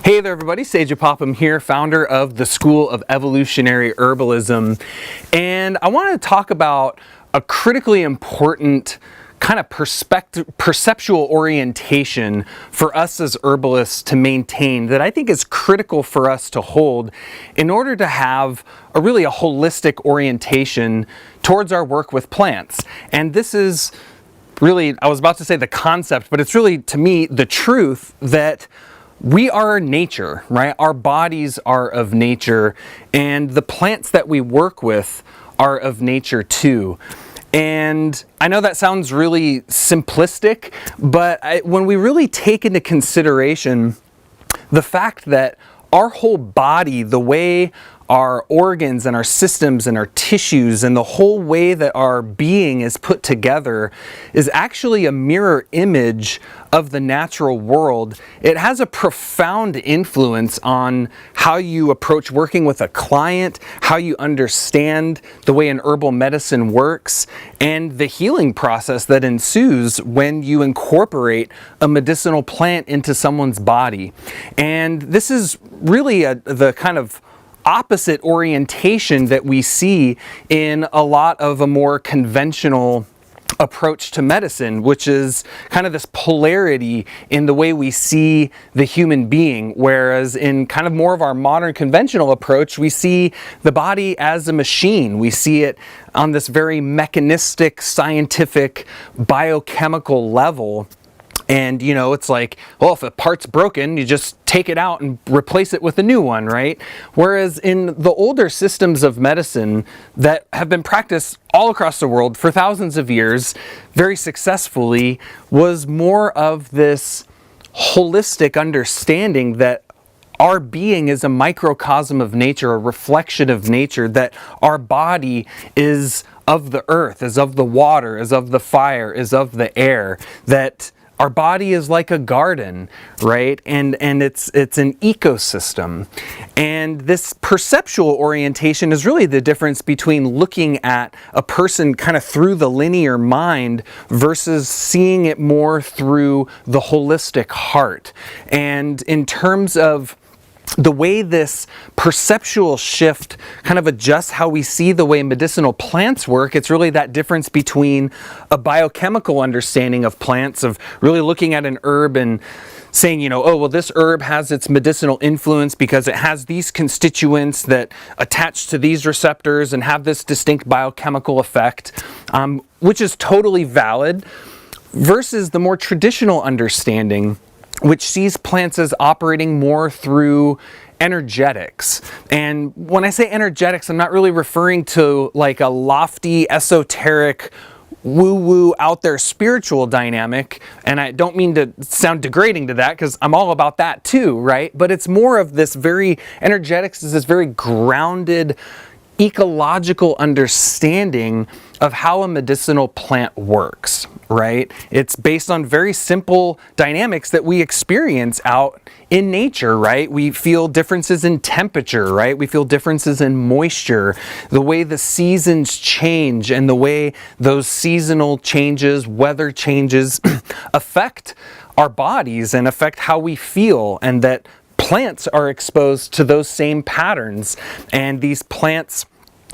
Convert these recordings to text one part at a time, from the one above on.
Hey there everybody, Sage Popham here, founder of the School of Evolutionary Herbalism, and I want to talk about a critically important kind of perceptual orientation for us as herbalists to maintain that I think is critical for us to hold in order to have a holistic orientation towards our work with plants. And this is really, I was about to say the concept, but it's really, to me, the truth that we are nature, right? Our bodies are of nature, and the plants that we work with are of nature too. And I know that sounds really simplistic, but when we really take into consideration the fact that our whole body, the way our organs and our systems and our tissues and the whole way that our being is put together is actually a mirror image of the natural world, it has a profound influence on how you approach working with a client, how you understand the way an herbal medicine works, and the healing process that ensues when you incorporate a medicinal plant into someone's body. And this is really the kind of opposite orientation that we see in a lot of a more conventional approach to medicine, which is kind of this polarity in the way we see the human being, whereas in kind of more of our modern conventional approach, we see the body as a machine. We see it on this very mechanistic, scientific, biochemical level. And, you know, it's like, well, if a part's broken, you just take it out and replace it with a new one, right? Whereas in the older systems of medicine that have been practiced all across the world for thousands of years, very successfully, was more of this holistic understanding that our being is a microcosm of nature, a reflection of nature, that our body is of the earth, is of the water, is of the fire, is of the air, that our body is like a garden, right? And it's an ecosystem. And this perceptual orientation is really the difference between looking at a person kind of through the linear mind versus seeing it more through the holistic heart. And in terms of the way this perceptual shift kind of adjusts how we see the way medicinal plants work, it's really that difference between a biochemical understanding of plants, of really looking at an herb and saying, you know, oh, well, this herb has its medicinal influence because it has these constituents that attach to these receptors and have this distinct biochemical effect, which is totally valid, versus the more traditional understanding, which sees plants as operating more through energetics. And when I say energetics, I'm not really referring to like a lofty, esoteric, woo-woo, out there spiritual dynamic. And I don't mean to sound degrading to that, because I'm all about that too, right? But it's more of this energetics is this very grounded, ecological understanding of how a medicinal plant works, right? It's based on very simple dynamics that we experience out in nature, right? We feel differences in temperature, right? We feel differences in moisture, the way the seasons change and the way those seasonal changes, weather changes affect our bodies and affect how we feel, and that plants are exposed to those same patterns, and these plants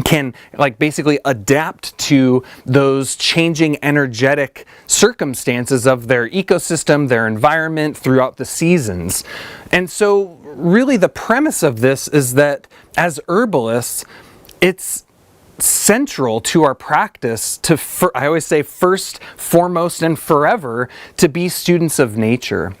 can basically adapt to those changing energetic circumstances of their ecosystem, their environment throughout the seasons. And so really the premise of this is that as herbalists, it's central to our practice to, I always say, first, foremost, and forever, to be students of nature,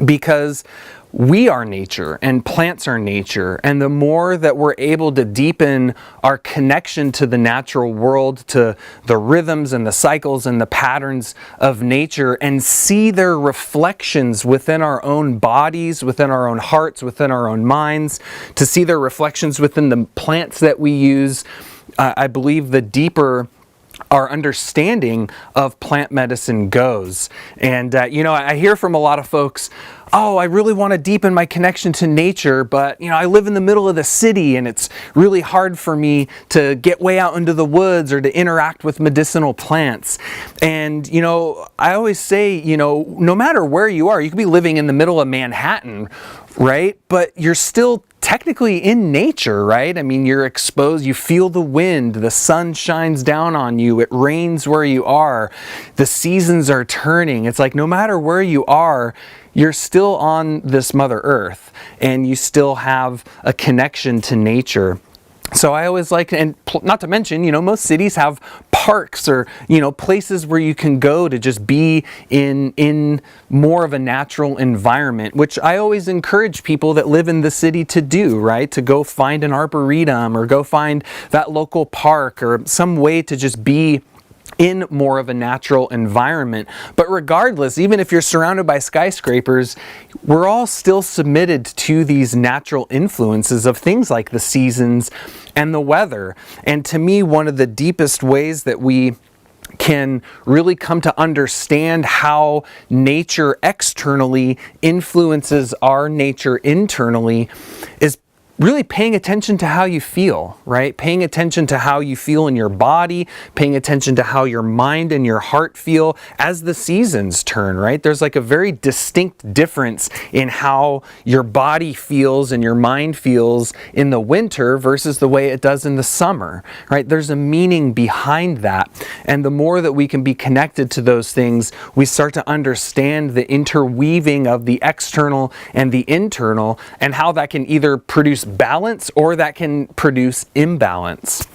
because we are nature and plants are nature. And the more that we're able to deepen our connection to the natural world, to the rhythms and the cycles and the patterns of nature, and see their reflections within our own bodies, within our own hearts, within our own minds, to see their reflections within the plants that we use, I believe the deeper our understanding of plant medicine goes. And, you know, I hear from a lot of folks, oh, I really want to deepen my connection to nature, but I live in the middle of the city and it's really hard for me to get way out into the woods or to interact with medicinal plants. And I always say, no matter where you are, you could be living in the middle of Manhattan, right? But you're still technically in nature, right? I mean, you're exposed, you feel the wind, the sun shines down on you, it rains where you are, the seasons are turning. It's like no matter where you are, you're still on this Mother Earth and you still have a connection to nature. So I always like, and not to mention, most cities have parks or, places where you can go to just be in more of a natural environment, which I always encourage people that live in the city to do, right? To go find an arboretum or go find that local park or some way to just be in more of a natural environment. But regardless, even if you're surrounded by skyscrapers, we're all still submitted to these natural influences of things like the seasons and the weather. And to me, one of the deepest ways that we can really come to understand how nature externally influences our nature internally is really paying attention to how you feel, right? Paying attention to how you feel in your body, paying attention to how your mind and your heart feel as the seasons turn, right? There's like a very distinct difference in how your body feels and your mind feels in the winter versus the way it does in the summer, right? There's a meaning behind that. And the more that we can be connected to those things, we start to understand the interweaving of the external and the internal and how that can either produce balance or that can produce imbalance.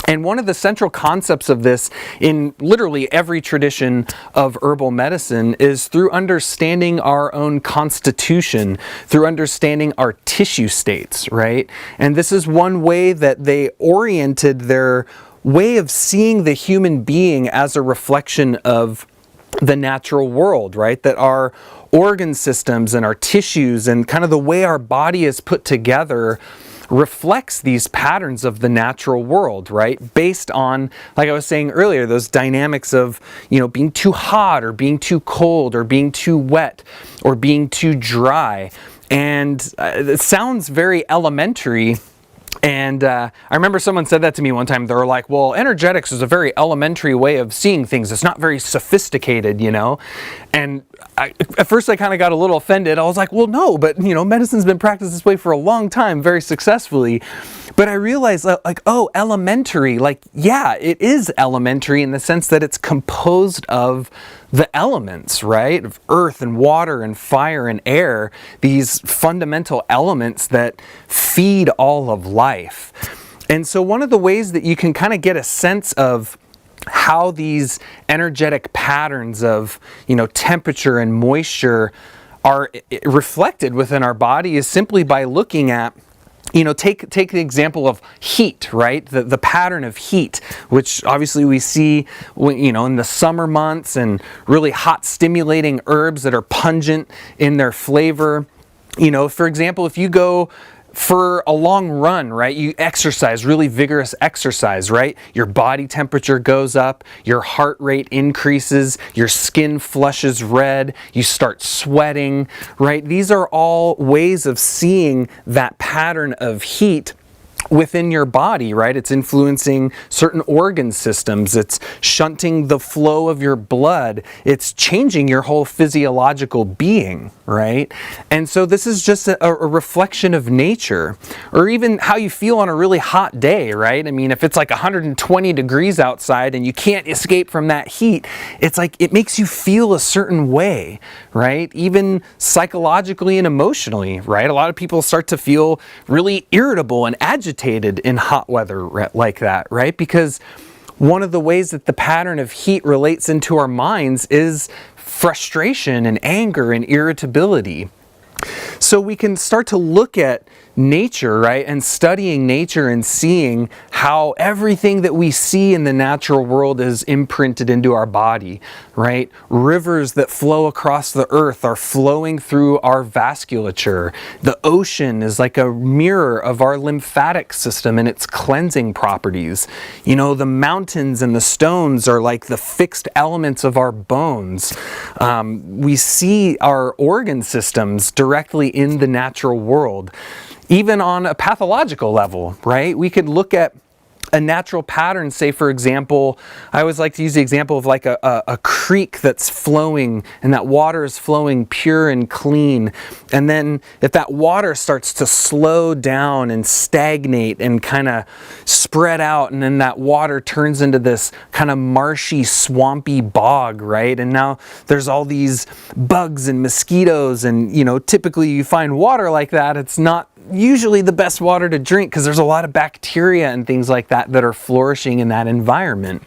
And one of the central concepts of this in literally every tradition of herbal medicine is through understanding our own constitution, through understanding our tissue states, right? And this is one way that they oriented their way of seeing the human being as a reflection of the natural world, right? That our organ systems and our tissues and kind of the way our body is put together reflects these patterns of the natural world, right? Based on, like I was saying earlier, those dynamics of, being too hot or being too cold or being too wet or being too dry. And it sounds very elementary. And I remember someone said that to me one time. They were like, well, energetics is a very elementary way of seeing things. It's not very sophisticated, And at first I kind of got a little offended. I was like, well, no, but, medicine's been practiced this way for a long time, very successfully. But I realized, elementary, yeah, it is elementary in the sense that it's composed of the elements, right? Of earth and water and fire and air, these fundamental elements that feed all of life. And so one of the ways that you can kind of get a sense of how these energetic patterns of, temperature and moisture are reflected within our body is simply by looking at, take the example of heat, right? The pattern of heat, which obviously we see, in the summer months, and really hot stimulating herbs that are pungent in their flavor. For example, if you go for a long run, right? You exercise, really vigorous exercise, right? Your body temperature goes up, your heart rate increases, your skin flushes red, you start sweating, right? These are all ways of seeing that pattern of heat within your body, right? It's influencing certain organ systems. It's shunting the flow of your blood. It's changing your whole physiological being, right? And so this is just a reflection of nature, or even how you feel on a really hot day, right? I mean, if it's like 120 degrees outside and you can't escape from that heat, it's like it makes you feel a certain way, right? Even psychologically and emotionally, right? A lot of people start to feel really irritable and agitated in hot weather like that, right? Because one of the ways that the pattern of heat relates into our minds is frustration and anger and irritability. So we can start to look at nature, right? And studying nature and seeing how everything that we see in the natural world is imprinted into our body, right? Rivers that flow across the earth are flowing through our vasculature. The ocean is like a mirror of our lymphatic system and its cleansing properties. You know, the mountains and the stones are like the fixed elements of our bones. We see our organ systems directly in the natural world. Even on a pathological level, right? We could look at a natural pattern, say for example, I always like to use the example of like a creek that's flowing, and that water is flowing pure and clean. And then if that water starts to slow down and stagnate and kind of spread out, and then that water turns into this kind of marshy, swampy bog, right? And now there's all these bugs and mosquitoes, and you know, typically you find water like that, it's not usually the best water to drink because there's a lot of bacteria and things like that that are flourishing in that environment.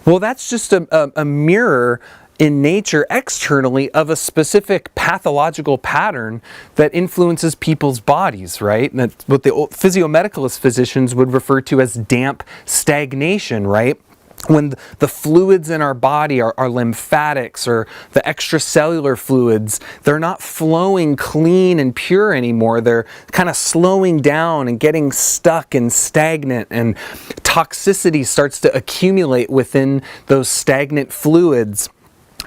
Well, that's just a mirror in nature externally of a specific pathological pattern that influences people's bodies, right? And that's what the physiomedicalist physicians would refer to as damp stagnation, right? When the fluids in our body, our lymphatics or the extracellular fluids, they're not flowing clean and pure anymore. They're kind of slowing down and getting stuck and stagnant, and toxicity starts to accumulate within those stagnant fluids.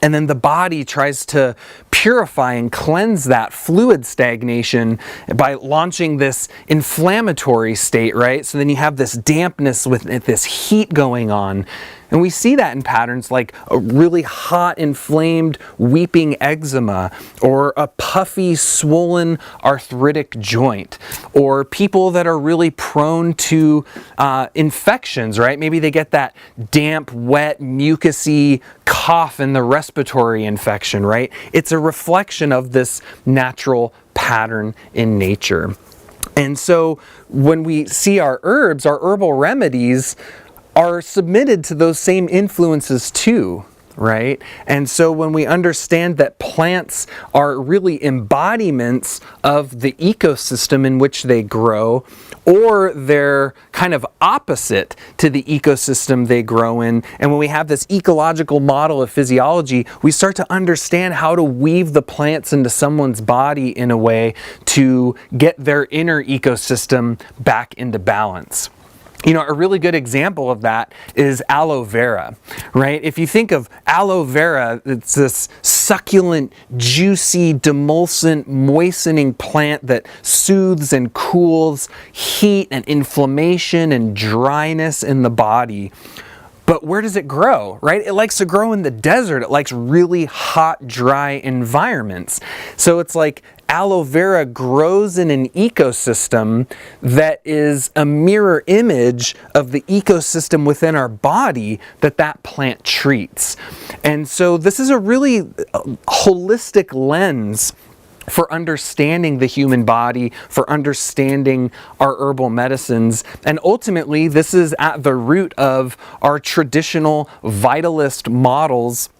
And then the body tries to purify and cleanse that fluid stagnation by launching this inflammatory state, right? So then you have this dampness with this heat going on. And we see that in patterns like a really hot, inflamed, weeping eczema, or a puffy, swollen, arthritic joint, or people that are really prone to infections, right? Maybe they get that damp, wet, mucusy cough in the respiratory infection, right? It's a reflection of this natural pattern in nature. And so when we see our herbs, our herbal remedies are submitted to those same influences too, right? And so when we understand that plants are really embodiments of the ecosystem in which they grow, or they're kind of opposite to the ecosystem they grow in, and when we have this ecological model of physiology, we start to understand how to weave the plants into someone's body in a way to get their inner ecosystem back into balance. You know, a really good example of that is aloe vera, right? If you think of aloe vera, it's this succulent, juicy, demulcent, moistening plant that soothes and cools heat and inflammation and dryness in the body. But where does it grow, right? It likes to grow in the desert. It likes really hot, dry environments. So it's like aloe vera grows in an ecosystem that is a mirror image of the ecosystem within our body that plant treats. And so this is a really holistic lens for understanding the human body, for understanding our herbal medicines. And ultimately, this is at the root of our traditional vitalist models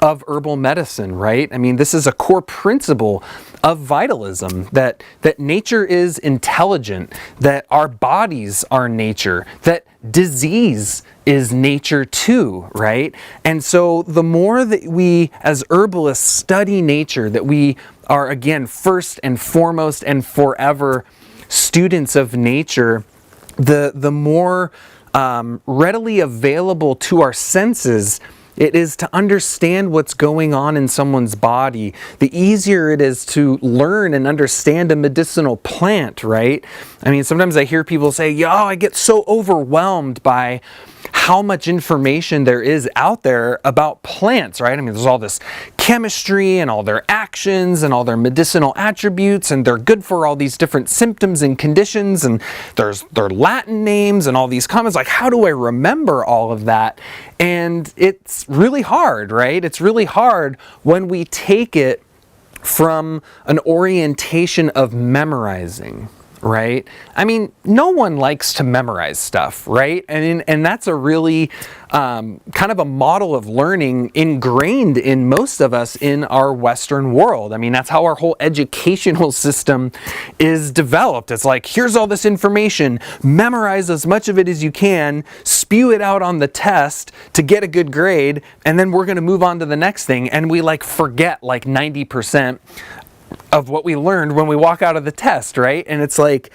of herbal medicine, right? I mean, this is a core principle of vitalism, that nature is intelligent, that our bodies are nature, that disease is nature too, right? And so the more that we as herbalists study nature, that we are again first and foremost and forever students of nature, the more readily available to our senses it is to understand what's going on in someone's body. The easier it is to learn and understand a medicinal plant, right? I mean, sometimes I hear people say, yo, I get so overwhelmed by how much information there is out there about plants, right? I mean, there's all this chemistry and all their actions and all their medicinal attributes, and they're good for all these different symptoms and conditions, and there's their Latin names and all these comments. Like, how do I remember all of that? And it's really hard, right? It's really hard when we take it from an orientation of memorizing, right? I mean, no one likes to memorize stuff, right? And that's a really kind of a model of learning ingrained in most of us in our Western world. I mean, that's how our whole educational system is developed. It's like, here's all this information, memorize as much of it as you can, spew it out on the test to get a good grade, and then we're going to move on to the next thing. And we like forget like 90% of what we learned when we walk out of the test, right? And it's like,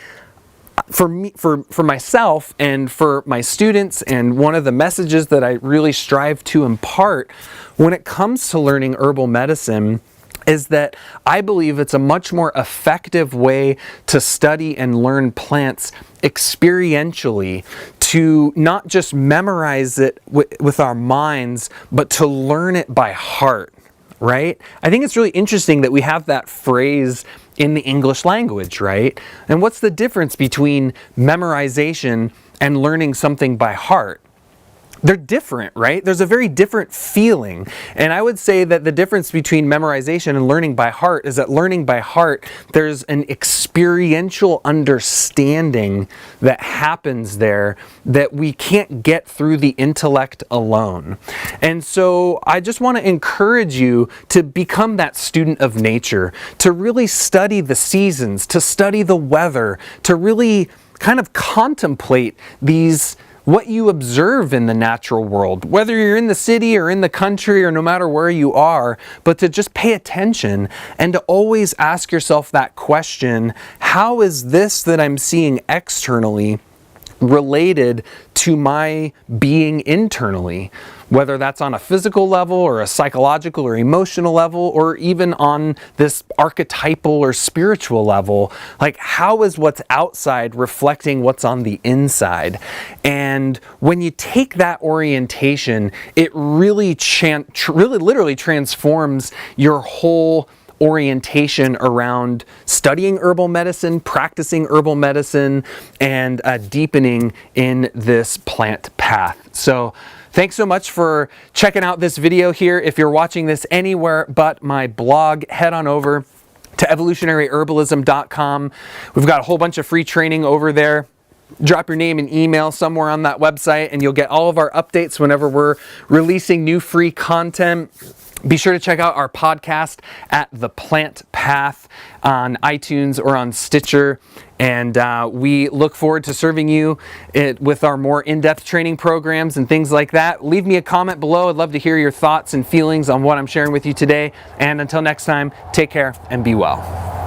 for me, for myself and for my students, and one of the messages that I really strive to impart when it comes to learning herbal medicine is that I believe it's a much more effective way to study and learn plants experientially, to not just memorize it with our minds, but to learn it by heart, right? I think it's really interesting that we have that phrase in the English language, right? And what's the difference between memorization and learning something by heart? They're different, right? There's a very different feeling. And I would say that the difference between memorization and learning by heart is that learning by heart, there's an experiential understanding that happens there that we can't get through the intellect alone. And so I just want to encourage you to become that student of nature, to really study the seasons, to study the weather, to really kind of contemplate what you observe in the natural world, whether you're in the city or in the country or no matter where you are, but to just pay attention and to always ask yourself that question, how is this that I'm seeing externally related to my being internally? Whether that's on a physical level or a psychological or emotional level, or even on this archetypal or spiritual level, like how is what's outside reflecting what's on the inside? And when you take that orientation, it really literally transforms your whole orientation around studying herbal medicine, practicing herbal medicine, and deepening in this plant path. So thanks so much for checking out this video here. If you're watching this anywhere but my blog, head on over to evolutionaryherbalism.com. We've got a whole bunch of free training over there. Drop your name and email somewhere on that website and you'll get all of our updates whenever we're releasing new free content. Be sure to check out our podcast at The Plant Path on iTunes or on Stitcher. And we look forward to serving you with our more in-depth training programs and things like that. Leave me a comment below. I'd love to hear your thoughts and feelings on what I'm sharing with you today. And until next time, take care and be well.